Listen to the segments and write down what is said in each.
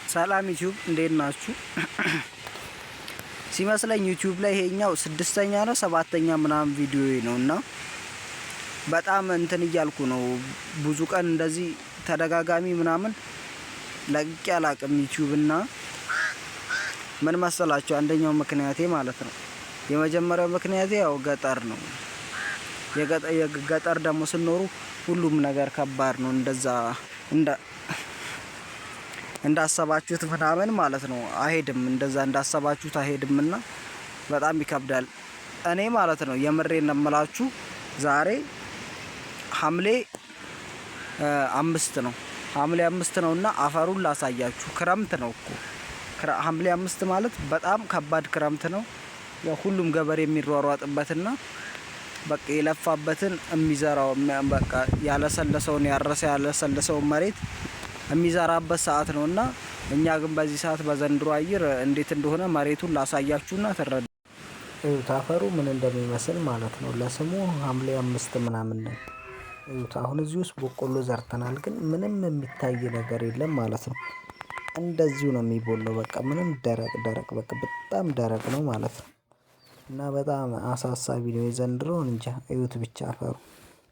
ሰላም ዩቲዩብ እንዴት ናችሁ? ሲመስለኝ ዩቲዩብ ላይ ይሄኛው ስድስተኛ ነው ሰባተኛ ምናምን ቪዲዮ ነውና በጣም እንትን እያልኩ ነው። ብዙ ቀን እንደዚህ ተደጋጋሚ ምናምን ለቅቄ አላቅም ዩቲዩብ እና ምን መሰላችሁ አንደኛው ምክንያቴ ማለት ነው። የመጀመሪያው ምክንያቴ ያው ገጠር ነው። የገጠር ደግሞ ስኖሩ ሁሉም ነገር ከባድ ነው። እንደዛ እንዳሰባችሁት ምናምን ማለት ነው አይሄድም። እንደዛ እንዳሰባችሁት አይሄድምና በጣም ይከብዳል። እኔ ማለት ነው የምሬን ነምላችሁ ዛሬ ሐምሌ 5 ነው። ሐምሌ 5 ነውና አፈሩን ላሳያችሁ። ክረምት ነው እኮ ሐምሌ 5 ማለት በጣም ከባድ ክረምት ነው። ሁሉም ገበሬ የሚሯሯጥበትና በቃ የለፋበትን የሚዘራው በቃ ያለሰለሰውን ያረሰ ያለሰለሰውን መሬት የሚዘራበት ሰዓት ነውና እኛ ግን በዚህ ሰዓት በዘንድሮ አየር እንዴት እንደሆነ መሬቱን ላሳያችሁና ተረዱ። እዩት አፈሩ ምን እንደሚመስል ማለት ነው። ለስሙ ሐምሌ 5 ምናምን ነው። እዩት አሁን እዚህ ውስጥ በቆሎ ዘርተናል፣ ግን ምንም የሚታይ ነገር የለም ማለት ነው። እንደዚሁ ነው የሚቦለው። በቃ ምንም ደረቅ በቃ በጣም ደረቅ ነው ማለት ነው። እና በጣም አሳሳቢ ነው የዘንድሮ። እንጃ እዩት ብቻ አፈሩ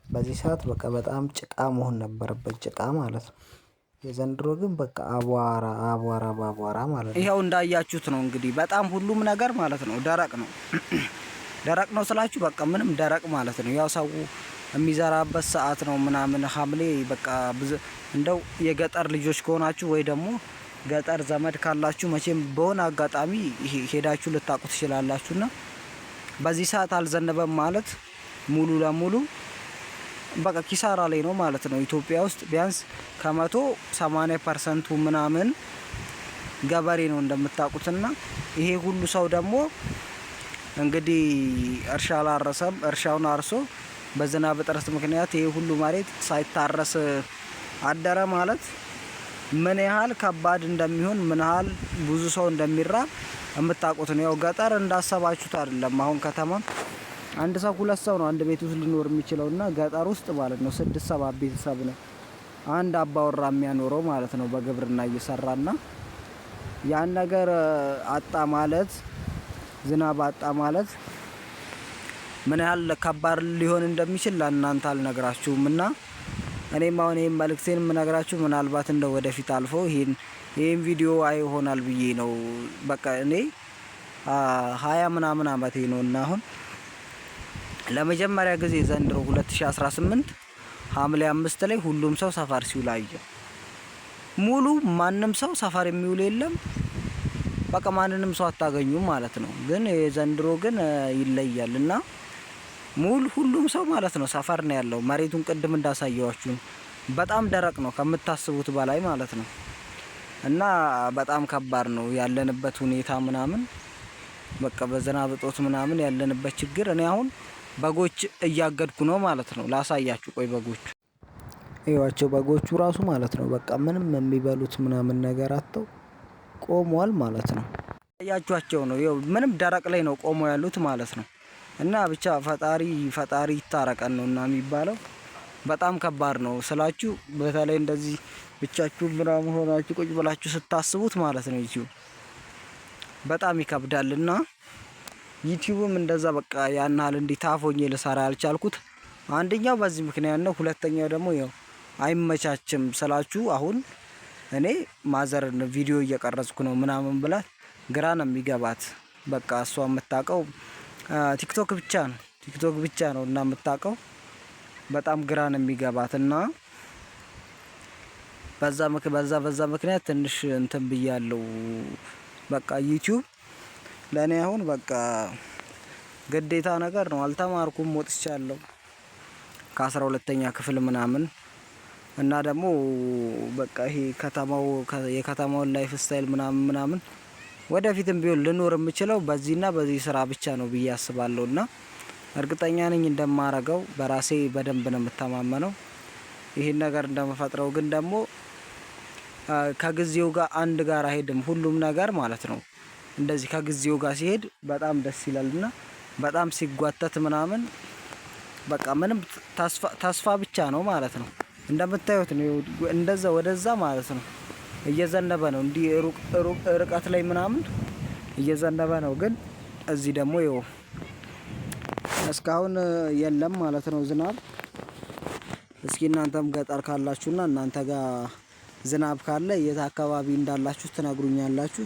በዚህ ሰዓት በቃ በጣም ጭቃ መሆን ነበረበት፣ ጭቃ ማለት ነው። የዘንድሮ ግን በቃ አቧራ ማለት ነው። ይሄው እንዳያችሁት ነው እንግዲህ በጣም ሁሉም ነገር ማለት ነው ደረቅ ነው። ደረቅ ነው ስላችሁ በቃ ምንም ደረቅ ማለት ነው። ያው ሰው የሚዘራበት ሰዓት ነው ምናምን ሐምሌ በቃ እንደው የገጠር ልጆች ከሆናችሁ ወይ ደግሞ ገጠር ዘመድ ካላችሁ መቼም በሆነ አጋጣሚ ሄዳችሁ ልታውቁ ትችላላችሁና በዚህ ሰዓት አልዘነበም ማለት ሙሉ ለሙሉ በቃ ኪሳራ ላይ ነው ማለት ነው። ኢትዮጵያ ውስጥ ቢያንስ ከ180% ምናምን ገበሬ ነው እንደምታውቁትና ይሄ ሁሉ ሰው ደግሞ እንግዲህ እርሻ አላረሰም። እርሻውን አርሶ በዝናብ እጥረት ምክንያት ይሄ ሁሉ መሬት ሳይታረስ አደረ ማለት ምን ያህል ከባድ እንደሚሆን ምን ያህል ብዙ ሰው እንደሚራብ የምታውቁት ነው። ያው ገጠር እንዳሰባችሁት አይደለም። አሁን ከተማ አንድ ሰው ሁለት ሰው ነው አንድ ቤት ውስጥ ሊኖር የሚችለውና ገጠር ውስጥ ማለት ነው 6-7 ቤተሰብ ነው አንድ አባወራ የሚያኖረው ማለት ነው በግብርና እየሰራና ያን ነገር አጣ ማለት ዝናብ አጣ ማለት ምን ያህል ከባድ ሊሆን እንደሚችል ለእናንተ አልነግራችሁምና እኔም አሁን ይሄን መልእክቴን የምነግራችሁ ምናልባት እንደው ወደፊት አልፎ ይሄን ቪዲዮ አይሆናል ብዬ ነው። በቃ እኔ 20 ምናምን አመቴ ነውና አሁን ለመጀመሪያ ጊዜ ዘንድሮ 2018 ሐምሌ 5 ላይ ሁሉም ሰው ሰፈር ሲውል አየሁ። ሙሉ ማንም ሰው ሰፈር የሚውል የለም። በቃ ማንንም ሰው አታገኙም ማለት ነው። ግን የዘንድሮ ግን ይለያልና ሁሉም ሰው ማለት ነው ሰፈር ነው ያለው። መሬቱን ቅድም እንዳሳየዋችሁ በጣም ደረቅ ነው ከምታስቡት በላይ ማለት ነው። እና በጣም ከባድ ነው ያለንበት ሁኔታ ምናምን በቃ በዝናብ እጦት ምናምን ያለንበት ችግር። እኔ አሁን በጎች እያገድኩ ነው ማለት ነው። ላሳያችሁ ቆይ በጎቹ እዩዋቸው። በጎቹ ራሱ ማለት ነው በቃ ምንም የሚበሉት ምናምን ነገር አጥተው ቆመዋል ማለት ነው። ያያችኋቸው ነው ይኸው ምንም ደረቅ ላይ ነው ቆመው ያሉት ማለት ነው። እና ብቻ ፈጣሪ ይታረቀን ነውና የሚባለው በጣም ከባድ ነው ስላችሁ። በተለይ እንደዚህ ብቻችሁ ምናምን ሆናችሁ ቁጭ ብላችሁ ስታስቡት ማለት ነው ዩቲዩብ በጣም ይከብዳልና ዩቲዩብም እንደዛ በቃ ያን ያህል እንዲታፎኝ ልሰራ ያልቻልኩት አንደኛው በዚህ ምክንያት ነው። ሁለተኛው ደግሞ ያው አይመቻችም ስላችሁ አሁን እኔ ማዘርን ቪዲዮ እየቀረጽኩ ነው ምናምን ብላት ግራ ነው የሚገባት። በቃ እሷ የምታውቀው ቲክቶክ ብቻ ነው እና የምታውቀው በጣም ግራ ነው የሚገባትና በዛ ምክንያት ትንሽ እንትን ብያለሁ። በቃ ዩቲዩብ ለኔ አሁን በቃ ግዴታ ነገር ነው። አልተማርኩም ወጥቻለሁ ከ12ኛ ክፍል ምናምን እና ደግሞ በቃ ይሄ የከተማውን ላይፍ ስታይል ምናምን ወደፊትም ቢሆን ልኖር የምችለው በዚህ ስራ ብቻ ነው ብዬ አስባለሁና እርግጠኛ ነኝ እንደማረገው። በራሴ በደንብ ነው የምተማመነው ይሄን ነገር እንደምፈጥረው። ግን ደግሞ ከጊዜው ጋር አንድ ጋር አይሄድም ሁሉም ነገር ማለት ነው። እንደዚህ ከጊዜው ጋር ሲሄድ በጣም ደስ ይላልና በጣም ሲጓተት ምናምን በቃ ምንም ተስፋ ብቻ ነው ማለት ነው። እንደምታዩት ነው እንደዛ ወደዛ ማለት ነው። እየዘነበ ነው። እንዲህ ሩቅ ርቀት ላይ ምናምን እየዘነበ ነው። ግን እዚህ ደግሞ ይኸው እስካሁን የለም ማለት ነው ዝናብ። እስኪ እናንተም ገጠር ካላችሁና እናንተ ጋር ዝናብ ካለ የት አካባቢ እንዳላችሁ ትነግሩኛላችሁ።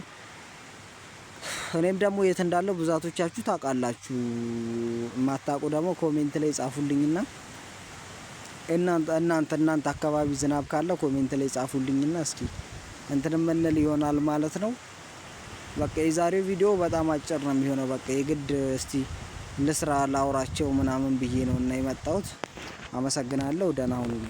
እኔም ደግሞ የት እንዳለው ብዛቶቻችሁ ታውቃላችሁ። የማታውቁ ደግሞ ኮሜንት ላይ ጻፉልኝና እናንተ አካባቢ ዝናብ ካለ ኮሜንት ላይ ጻፉልኝና እስኪ እንትን ምንል ይሆናል ማለት ነው። በቃ የዛሬው ቪዲዮ በጣም አጭር ነው የሚሆነው። በቃ የግድ እስቲ ልስራ ላውራቸው ምናምን ብዬ ነው እና የመጣሁት። አመሰግናለሁ። ደህና ሁኑ።